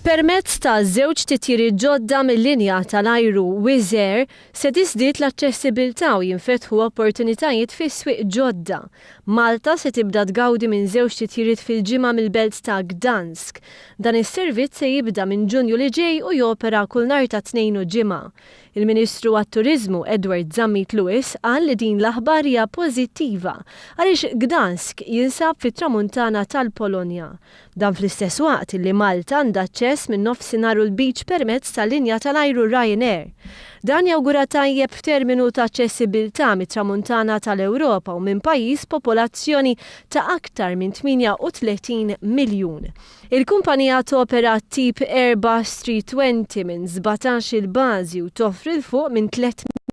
Permezz ta' żewġ titjiri ġodda mill-linja tal-ajru Wizz Air se tiżdied l-aċċessibilità u jinfetħu opportunitajiet fis-swieq ġodda. Malta se tibda tgawdi minn żewġ titjiriet fil-ġimgħa mill-belt ta' Gdansk. Dan is-servizz se jibda minn Ġunju li ġej u jopera kull nhar ta' Tnejn u ġimgħa. Il-Ministru għat-Turiżmu Edward Zammit Lewis qal li din l-aħbar hija pożittiva għaliex Gdansk jinsab fit-tramuntana tal-Polonja. Dan fl-istess waqt li Malta għandha aċċess minn nofsinhar u l-beach permezz tal-linja tal-ajru Ryanair. Dan jawgura tajjeb f'terminu ta' aċċessibilità mit-tramuntana tal-Ewropa u minn pajjiż popolazzjoni ta' aktar minn 38 miljun. Il-kumpanija topera tip Airbus 320 minn 17 il-bażi u toffri l fuq minn 3